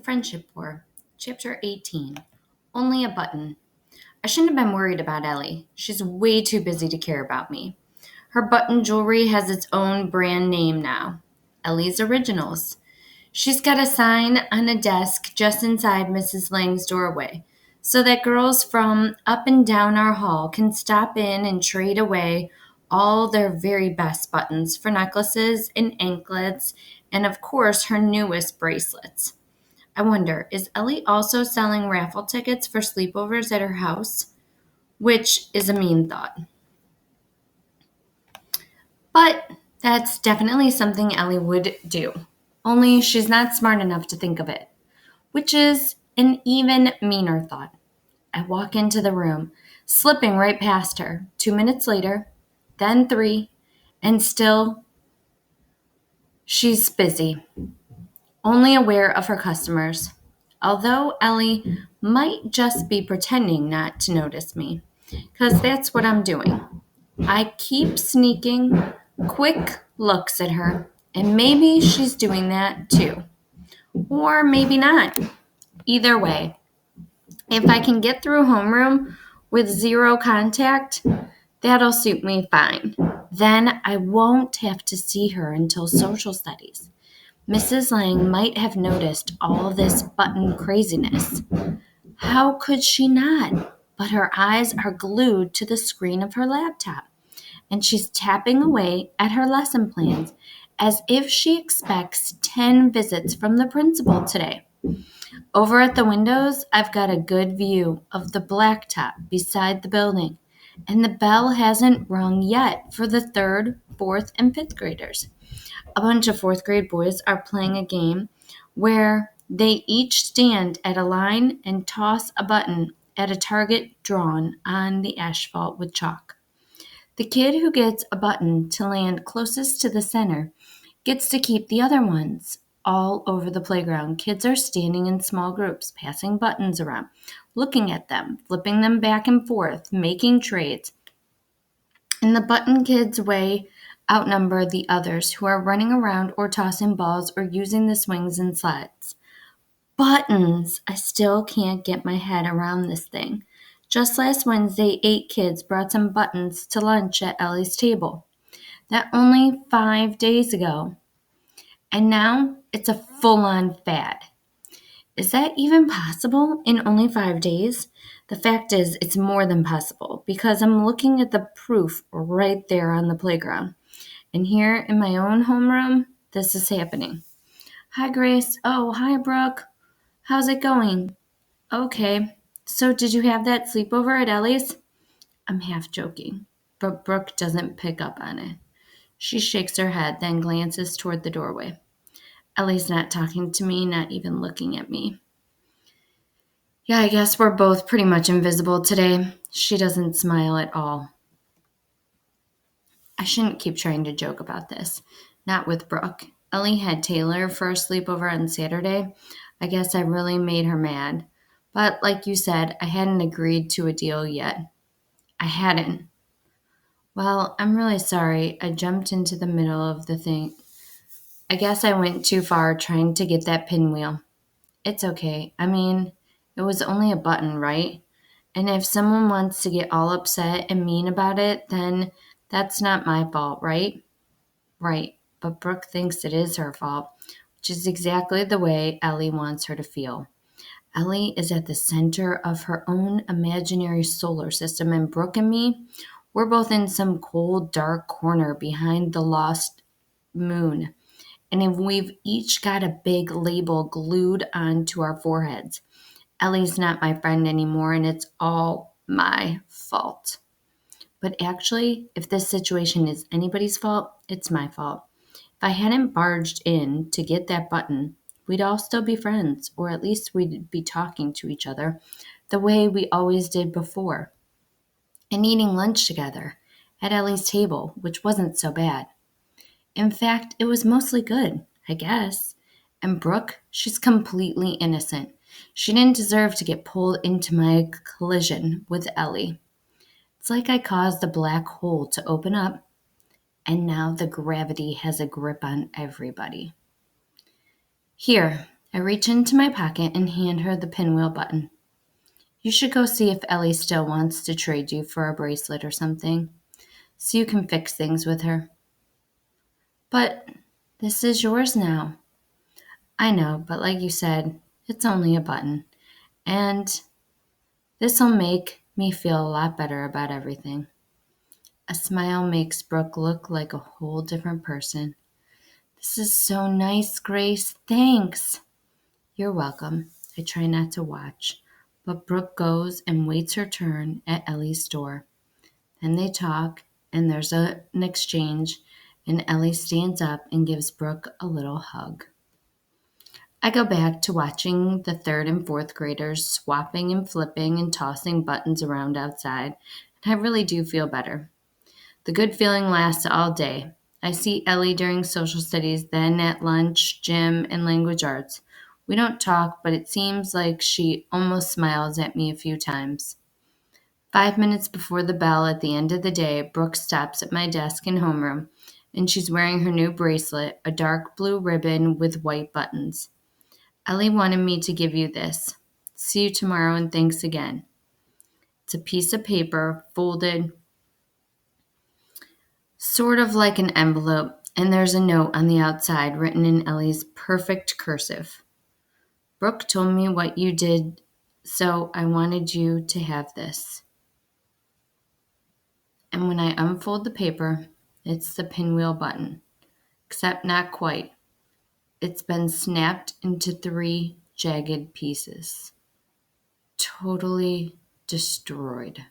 Friendship War, Chapter 18. Only a button. I shouldn't have been worried about Ellie. She's way too busy to care about me. Her button jewelry has its own brand name now, Ellie's Originals. She's got a sign on a desk just inside Mrs. Lang's doorway so that girls from up and down our hall can stop in and trade away all their very best buttons for necklaces and anklets and, of course, her newest bracelets. I wonder, is Ellie also selling raffle tickets for sleepovers at her house? Which is a mean thought. But that's definitely something Ellie would do. Only she's not smart enough to think of it, which is an even meaner thought. I walk into the room, slipping right past her. 2 minutes later, then three, and still she's busy, only aware of her customers. Although Ellie might just be pretending not to notice me, because that's what I'm doing. I keep sneaking quick looks at her, and maybe she's doing that too. Or maybe not. Either way, if I can get through homeroom with zero contact, that'll suit me fine. Then I won't have to see her until social studies. Mrs. Lang might have noticed all this button craziness. How could she not? But her eyes are glued to the screen of her laptop, and she's tapping away at her lesson plans as if she expects 10 visits from the principal today. Over at the windows, I've got a good view of the blacktop beside the building, and the bell hasn't rung yet for the third, fourth, and fifth graders. A bunch of fourth grade boys are playing a game where they each stand at a line and toss a button at a target drawn on the asphalt with chalk. The kid who gets a button to land closest to the center gets to keep the other ones. All over the playground, kids are standing in small groups, passing buttons around, looking at them, flipping them back and forth, making trades. And the button kids way outnumber the others who are running around or tossing balls or using the swings and sleds. Buttons! I still can't get my head around this thing. Just last Wednesday, 8 kids brought some buttons to lunch at Ellie's table. That only 5 days ago. And now it's a full on fad. Is that even possible in only 5 days? The fact is, it's more than possible because I'm looking at the proof right there on the playground. And here in my own homeroom, this is happening. Hi, Grace. Oh, hi, Brooke. How's it going? Okay. So, did you have that sleepover at Ellie's? I'm half joking, but Brooke doesn't pick up on it. She shakes her head, then glances toward the doorway. Ellie's not talking to me, not even looking at me. Yeah, I guess we're both pretty much invisible today. She doesn't smile at all. I shouldn't keep trying to joke about this. Not with Brooke. Ellie had Taylor for a sleepover on Saturday. I guess I really made her mad. But like you said, I hadn't agreed to a deal yet. I hadn't. Well, I'm really sorry. I jumped into the middle of the thing. I guess I went too far trying to get that pinwheel. It's okay. I mean, it was only a button, right? And if someone wants to get all upset and mean about it, then that's not my fault, right? Right. But Brooke thinks it is her fault, which is exactly the way Ellie wants her to feel. Ellie is at the center of her own imaginary solar system, and Brooke and me, we're both in some cold, dark corner behind the lost moon. And if we've each got a big label glued onto our foreheads. Ellie's not my friend anymore, and it's all my fault. But actually, if this situation is anybody's fault, it's my fault. If I hadn't barged in to get that button, we'd all still be friends, or at least we'd be talking to each other the way we always did before, and eating lunch together at Ellie's table, which wasn't so bad. In fact, it was mostly good, I guess. And Brooke, she's completely innocent. She didn't deserve to get pulled into my collision with Ellie. It's like I caused a black hole to open up, and now the gravity has a grip on everybody. Here, I reach into my pocket and hand her the pinwheel button. You should go see if Ellie still wants to trade you for a bracelet or something, so you can fix things with her. But this is yours now. I know, but like you said, it's only a button. And this'll make me feel a lot better about everything. A smile makes Brooke look like a whole different person. This is so nice, Grace. Thanks. You're welcome. I try not to watch, but Brooke goes and waits her turn at Ellie's door. Then they talk, and there's an exchange, and Ellie stands up and gives Brooke a little hug. I go back to watching the third and fourth graders swapping and flipping and tossing buttons around outside, and I really do feel better. The good feeling lasts all day. I see Ellie during social studies, then at lunch, gym, and language arts. We don't talk, but it seems like she almost smiles at me a few times. 5 minutes before the bell at the end of the day, Brooke stops at my desk in homeroom, and she's wearing her new bracelet, a dark blue ribbon with white buttons. Ellie wanted me to give you this. See you tomorrow and thanks again. It's a piece of paper folded sort of like an envelope, and there's a note on the outside written in Ellie's perfect cursive. Brooke told me what you did, so I wanted you to have this. And when I unfold the paper, it's the pinwheel button, except not quite. It's been snapped into 3 jagged pieces. Totally destroyed.